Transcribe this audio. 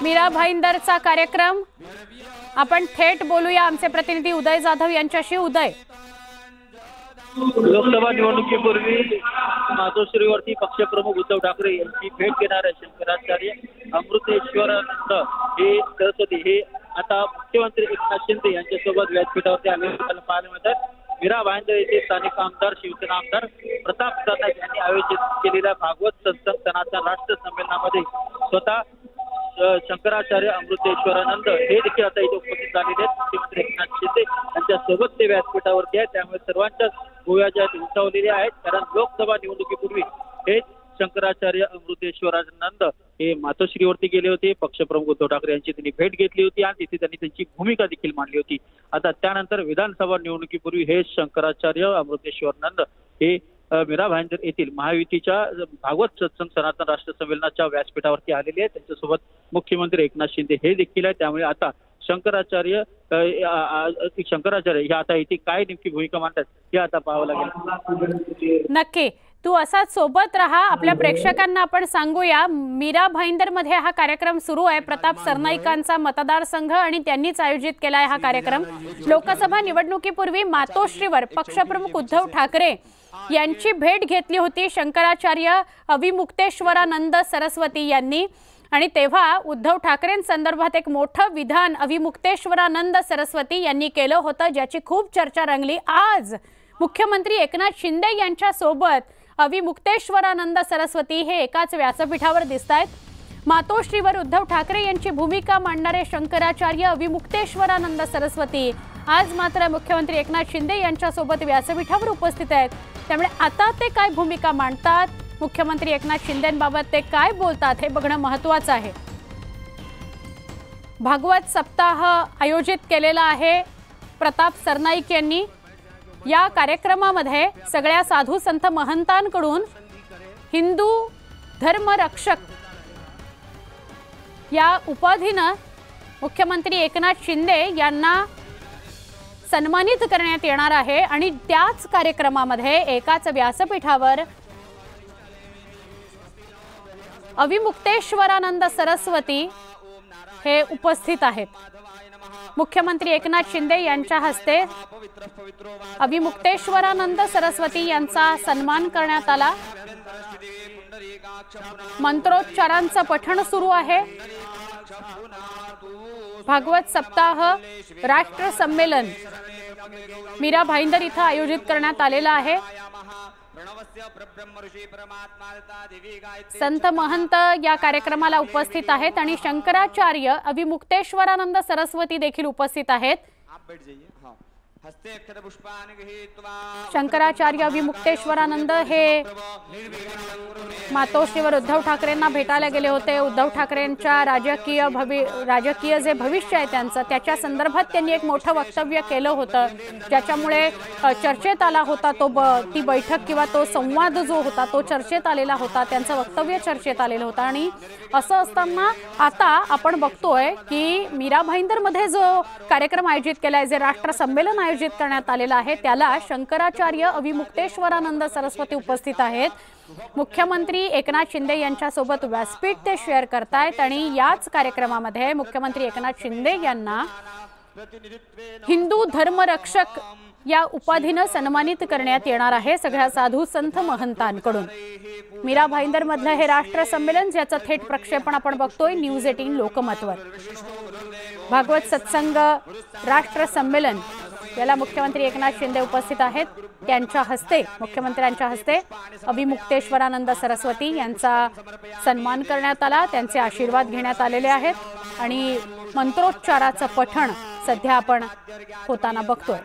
मीरा भाईंदरचा कार्यक्रम आपण थेट बोलूया आमचे प्रतिनिधी उदय जाधव यांच्याशी। उदय, लोकसभा निवडणुकीपूर्वी मातोश्रीवरती पक्षप्रमुख उद्धव ठाकरे यांची भेट घेणारे शंकराचार्य अमृतेश्वरानंद हे सरस्वती हे आता मुख्यमंत्री एकनाथ शिंदे यांच्यासोबत व्यासपीठावरती आले पाहायला मिळतात। मीरा भाईंदर येथे स्थानिक आमदार शिवसेना आमदार प्रताप सरनाईक यांनी आयोजित केलेल्या भागवत सत्संग सनातन राष्ट्र संमेलनामध्ये स्वतः शंकराचार्य अमृतेश्वरानंद हे देखील आता इथे उपस्थित झालेले आहेत। मुख्यमंत्री एकनाथ शिंदे यांच्यासोबत ते व्यासपीठावरती आहेत, त्यामुळे सर्वांच्याच भुवया ज्या उंचावलेल्या आहेत, कारण लोकसभा निवडणुकीपूर्वी हे शंकराचार्य अमृतेश्वरानंद हे मातोश्रीवरती गेले होते। पक्षप्रमुख उद्धव ठाकरे यांची त्यांनी भेट घेतली होती आणि तिथे त्यांनी त्यांची भूमिका देखील मांडली होती। आता त्यानंतर विधानसभा निवडणुकीपूर्वी हे शंकराचार्य अमृतेश्वरानंद हे मीरा भाईंदर येथील महायुतीच्या भागवत सत्संग सनातन राष्ट्र संमेलनाच्या व्यासपीठावरती आलेले आहेत। त्यांच्यासोबत मुख्यमंत्री एकनाथ शिंदे हे देखील आहेत, त्यामुळे आता शंकराचार्य हे आता इथे काय नेमकी भूमिका मांडतात हे आता पाहावं लागेल। नक्की तू असाच सोबत राहा। आपल्या प्रेक्षकांना आपण सांगूया, मीरा भाईंदर मध्ये हा कार्यक्रम सुरू आहे। प्रताप सरनाईकांचा मतदारसंघ आणि त्यांनीच आयोजित केला आहे हा कार्यक्रम। लोकसभा निवडणुकीपूर्वी मातोश्रीवर पक्षप्रमुख उद्धव ठाकरे यांची भेट घेतली होती शंकराचार्य अविमुक्तेश्वरानंद सरस्वती यांनी, आणि तेव्हा उद्धव ठाकरेंसंदर्भात एक मोठं विधान अविमुक्तेश्वरानंद सरस्वती यांनी केलं होतं, ज्याची खूप चर्चा रंगली। आज मुख्यमंत्री एकनाथ शिंदे यांच्या सोबत अविमुक्तेश्वरानंद सरस्वती हे एकाच व्यासपीठावर दिसतायत। मातोश्रीवर उद्धव ठाकरे यांची भूमिका मांडणारे शंकराचार्य अविमुक्तेश्वरानंद सरस्वती आज मात्र मुख्यमंत्री एकनाथ शिंदे यांच्या सोबत व्यासपीठावर उपस्थित आहेत। त्यामुळे आता ते काय भूमिका मांडतात, मुख्यमंत्री एकनाथ शिंदेंबाबत ते काय बोलतात हे बघणं महत्त्वाचं आहे। भागवत सप्ताह आयोजित केलेला आहे प्रताप सरनाईक यांनी। या कार्यक्रमामध्ये सगळ्या साधू संत महंतांकडून हिंदू धर्मरक्षक या उपाधीनं मुख्यमंत्री एकनाथ शिंदे यांना सन्मानित करण्यात येणार आहे, आणि त्याच कार्यक्रमामध्ये एकाच व्यासपीठावर अविमुक्तेश्वरानंद सरस्वती हे उपस्थित आहेत। मुख्यमंत्री एकनाथ शिंदे यांच्या हस्ते अविमुक्तेश्वरानंद सरस्वती यांचा सन्मान करण्यात आला। मंत्रोच्चारांचं पठण सुरू आहे। भागवत सप्ताह राष्ट्र संमेलन मीरा भाईंदर इथं आयोजित करण्यात आलेला आहे। संत महंत या कार्यक्रमाला उपस्थित आहेत आणि शंकराचार्य अविमुक्तेश्वरानंद सरस्वती देखील उपस्थित आहेत। शंकराचार्य अविमुक्तेश्वरानंद हे मातोश्रीवर उद्धव ठाकरेंना भेटायला गेले होते। उद्धव ठाकरेंच्या राजकीय जे भविष्य आहे त्यांचं, त्याच्या संदर्भात त्यांनी एक मोठं वक्तव्य केलं होतं, ज्याच्यामुळे चर्चेत आला होता ती बैठक किंवा तो संवाद जो होता तो चर्चेत आलेला होता, त्यांचं वक्तव्य चर्चेत आलेलं होतं। आणि असं असताना आता आपण बघतोय की मीरा भाईंदर मध्ये जो कार्यक्रम आयोजित केलाय, जे राष्ट्र संमेलन आयोजित करण्यात आलेला आहे, त्याला शंकराचार्य अविमुक्तेश्वरानंद सरस्वती उपस्थित आहेत। मुख्यमंत्री एकनाथ शिंदे यांच्या सोबत व्यासपीठ ते शेअर करतायत आणि याच कार्यक्रमामध्ये मुख्यमंत्री एकनाथ शिंदे यांना हिंदू धर्मरक्षक या उपाधीनं सन्मानित करण्यात येणार आहे सगळ्या साधू संत महंतांकडून। मीरा भाईंदर मधलं हे राष्ट्र संमेलन, ज्याचं थेट प्रक्षेपण आपण बघतोय न्यूज 18 लोकमतवर। भागवत सत्संग राष्ट्र संमेलन याला मुख्यमंत्री एकनाथ शिंदे उपस्थित आहेत। त्यांच्या हस्ते, मुख्यमंत्र्यांच्या हस्ते अविमुक्तेश्वरानंद सरस्वती यांचा सन्मान करण्यात आला, त्यांचे आशीर्वाद घेण्यात आलेले आहेत आणि मंत्रोच्चाराचं पठण सध्या आपण होताना बघतोय।